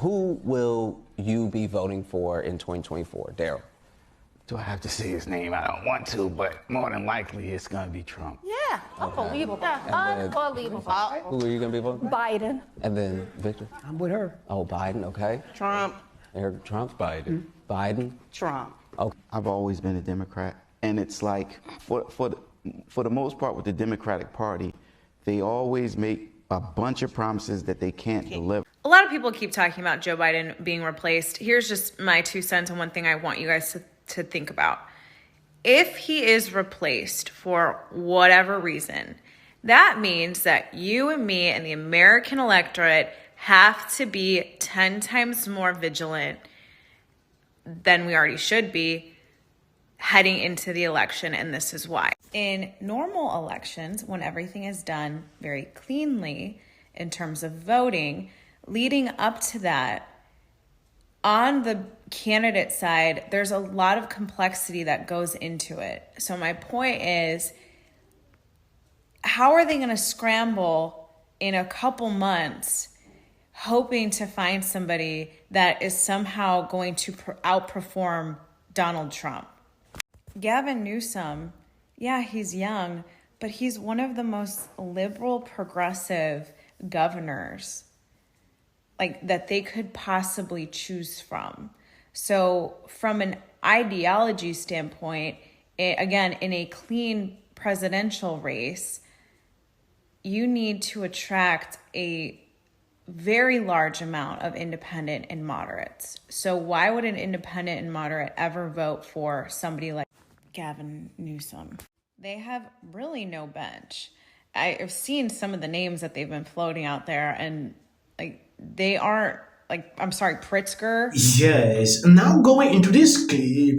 Who will you be voting for in 2024? Daryl. Do I have to say his name? I don't want to, but more than likely it's going to be Trump. Yeah, unbelievable. Unbelievable. Who are you going to be voting for? Biden. And then Victor? I'm with her. Oh, Biden, okay. Trump. Eric, Trump? Biden. Biden? Trump. Okay. I've always been a Democrat, and it's like, for the most part with the Democratic Party, they always make a bunch of promises that they can't deliver. A lot of people keep talking about Joe Biden being replaced. Here's just my 2 cents on one thing I want you guys to think about. If he is replaced for whatever reason, that means that you and me and the American electorate have to be 10 times more vigilant than we already should be heading into the election, and this is why. In normal elections, when everything is done very cleanly in terms of voting, leading up to that, on the candidate side, there's a lot of complexity that goes into it. So my point is, how are they going to scramble in a couple months hoping to find somebody that is somehow going to outperform Donald Trump? Gavin Newsom, yeah, he's young, but he's one of the most liberal, progressive governors that they could possibly choose from. So from an ideology standpoint, again, in a clean presidential race, you need to attract a very large amount of independent and moderates. So why would an independent and moderate ever vote for somebody like Gavin Newsom? They have really no bench. I've seen some of the names that they've been floating out there, and they aren't, I'm sorry, Pritzker. Yes. Now going into this clip,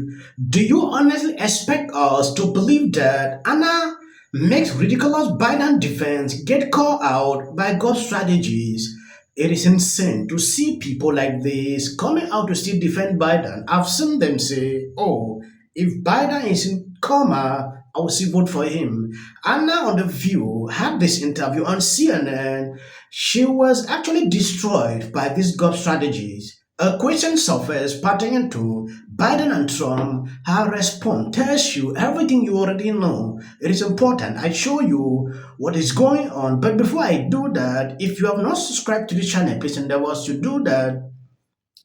do you honestly expect us to believe that Anna makes ridiculous Biden defense get caught out by God's strategies? It is insane to see people like this coming out to still defend Biden. I've seen them say, oh, if Biden is in coma, I will still vote for him. Anna on The View had this interview on CNN. She was actually destroyed by these God strategies. A question surfaced pertaining to Biden and Trump. Her response tells you everything you already know. It is important I show you what is going on. But before I do that, if you have not subscribed to the channel, please endeavor to do that.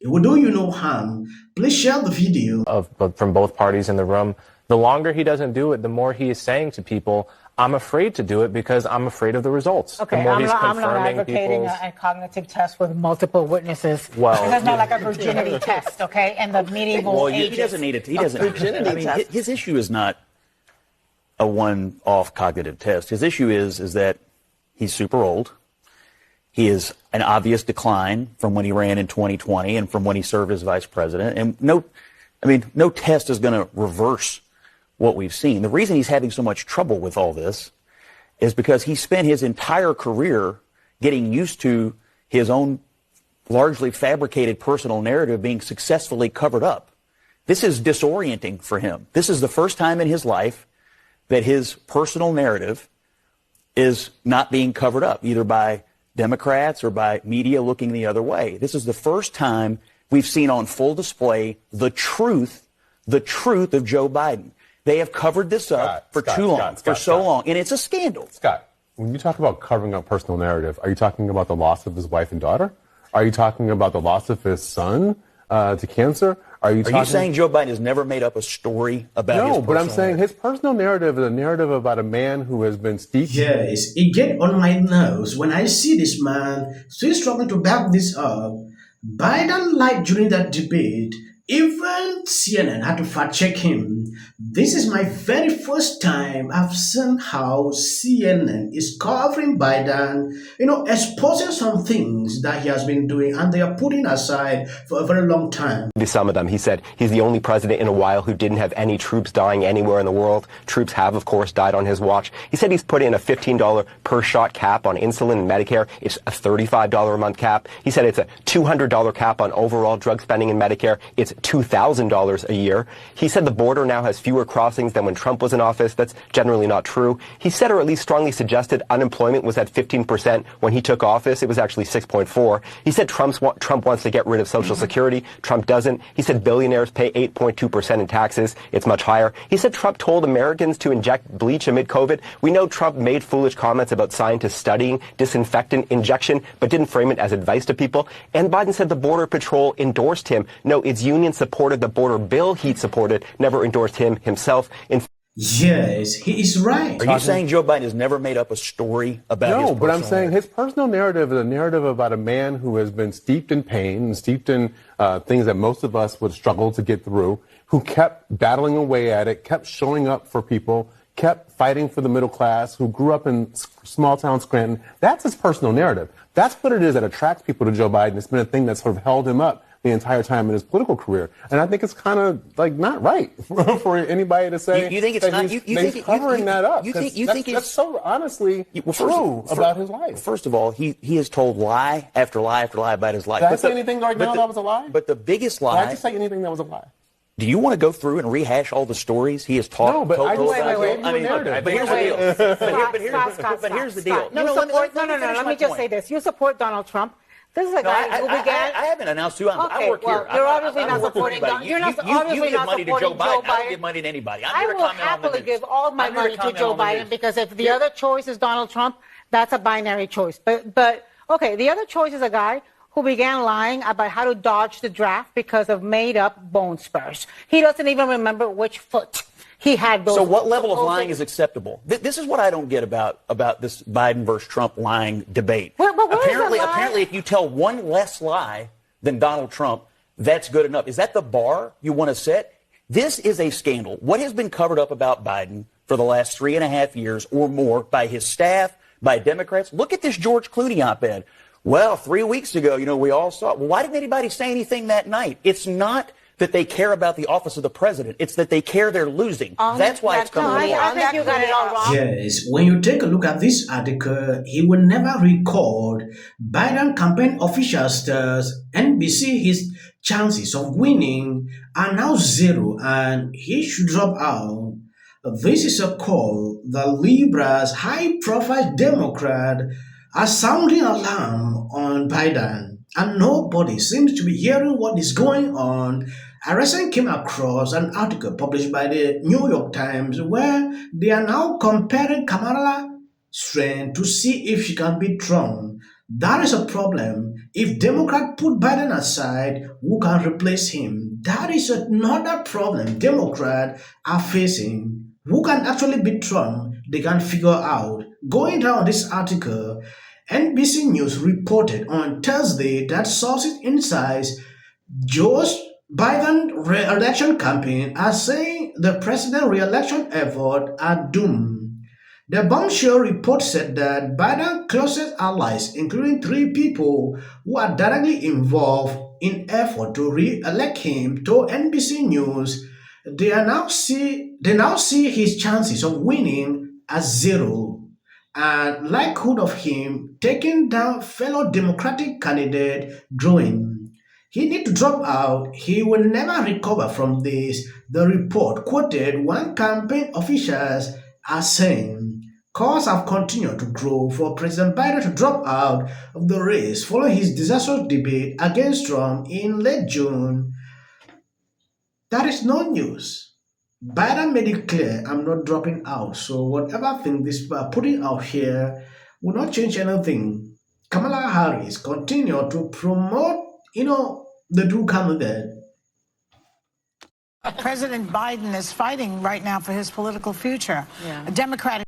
It will do you no harm. Please share the video. From both parties in the room. The longer he doesn't do it, the more he is saying to people, I'm afraid to do it because I'm afraid of the results. Okay, the more he's I'm not confirming advocating a cognitive test with multiple witnesses. Well, this is not like a virginity test, okay? And the medieval ages. He doesn't need it. He doesn't. I mean, his issue is not a one-off cognitive test. His issue is that he's super old. He is an obvious decline from when he ran in 2020 and from when he served as vice president. And no test is going to reverse what we've seen. The reason he's having so much trouble with all this is because he spent his entire career getting used to his own largely fabricated personal narrative being successfully covered up. This is disorienting for him. This is the first time in his life that his personal narrative is not being covered up, either by Democrats or by media looking the other way. This is the first time we've seen on full display the truth of Joe Biden. They have covered this up for so long, and it's a scandal. Scott, when you talk about covering up personal narrative, are you talking about the loss of his wife and daughter? Are you talking about the loss of his son to cancer? Are you saying Joe Biden has never made up a story about his personal No, but I'm saying his personal narrative is a narrative about a man who has been steeped. Yes, it gets on my nerves when I see this man still struggling to back this up. Biden lied during that debate. Even CNN had to fact check him. This is my very first time I've seen how CNN is covering Biden, exposing some things that he has been doing, and they are putting aside for a very long time. Some of them, he said he's the only president in a while who didn't have any troops dying anywhere in the world. Troops have, of course, died on his watch. He said he's put in a $15 per shot cap on insulin and Medicare. It's a $35 a month cap. He said it's a $200 cap on overall drug spending in Medicare. It's $2,000 a year. He said the border now has fewer crossings than when Trump was in office. That's generally not true. He said, or at least strongly suggested, unemployment was at 15% when he took office. It was actually 6.4. He said Trump wants to get rid of Social Security. Trump doesn't. He said billionaires pay 8.2% in taxes. It's much higher. He said Trump told Americans to inject bleach amid COVID. We know Trump made foolish comments about scientists studying disinfectant injection, but didn't frame it as advice to people. And Biden said the Border Patrol endorsed him. No, its union supported the border bill he supported, never endorsed him himself. Yes, he is right. Are you saying Joe Biden has never made up a story about his No, but I'm saying narrative? his personal narrative is a narrative about a man who has been steeped in pain and steeped in things that most of us would struggle to get through, who kept battling away at it, kept showing up for people, kept fighting for the middle class, who grew up in small town Scranton. That's his personal narrative. That's what it is that attracts people to Joe Biden. It's been a thing that sort of held him up the entire time in his political career. And I think it's kind of like not right for anybody to say You think it's not? he's covering that up. You think that's so honestly true about his life. First of all, he has told lie after lie after lie about his life. Did I say anything right now that was a lie? But the biggest lie. Did I just say anything that was a lie? Do you want to go through and rehash all the stories he has taught? No, but I just wait. I mean, but here's the deal. But here's the deal. Let me just say this. You support Donald Trump. This is a guy who began. I haven't announced who I Okay, work well, here. you're obviously not supporting Donald. You're not obviously You give not money to supporting Joe Biden. I don't give money to anybody. I will happily give all my money to Joe Biden because if the other choice is Donald Trump, that's a binary choice. But okay, the other choice is a guy who began lying about how to dodge the draft because of made-up bone spurs. He doesn't even remember which foot he had those. So what level of lying is acceptable? This is what I don't get about this Biden versus Trump lying debate. But Apparently, if you tell one less lie than Donald Trump, that's good enough. Is that the bar you want to set? This is a scandal. What has been covered up about Biden for the last 3.5 years or more by his staff, by Democrats? Look at this George Clooney op-ed. Well, 3 weeks ago, we all saw it. Well, why didn't anybody say anything that night? It's not that they care about the office of the president. It's that they care they're losing. That's why it's coming along. I think you got it all wrong. Yes, when you take a look at this article, he will never record Biden campaign officials tells NBC his chances of winning are now zero and he should drop out. This is a call the liberals, high-profile Democrat, are sounding alarm on Biden, and nobody seems to be hearing what is going on. I recently came across an article published by the New York Times where they are now comparing Kamala's strength to see if she can beat Trump. That is a problem. If Democrats put Biden aside, who can replace him? That is another problem Democrats are facing. Who can actually beat Trump? They can figure out. Going down this article, NBC News reported on Thursday that sources inside Joe Biden's re-election campaign are saying the president's re-election effort are doomed. The bombshell report said that Biden's closest allies, including 3 people who are directly involved in effort to re-elect him, told NBC News they now see his chances of winning as zero, and likelihood of him taking down fellow Democratic candidate growing. He need to drop out. He will never recover from this. The report quoted one campaign officials as saying, calls have continued to grow for President Biden to drop out of the race following his disastrous debate against Trump in late June. That is no news. Biden made it clear, I'm not dropping out. So whatever thing this putting out here will not change anything. Kamala Harris continue to promote, the two candidate. President Biden is fighting right now for his political future. A Democratic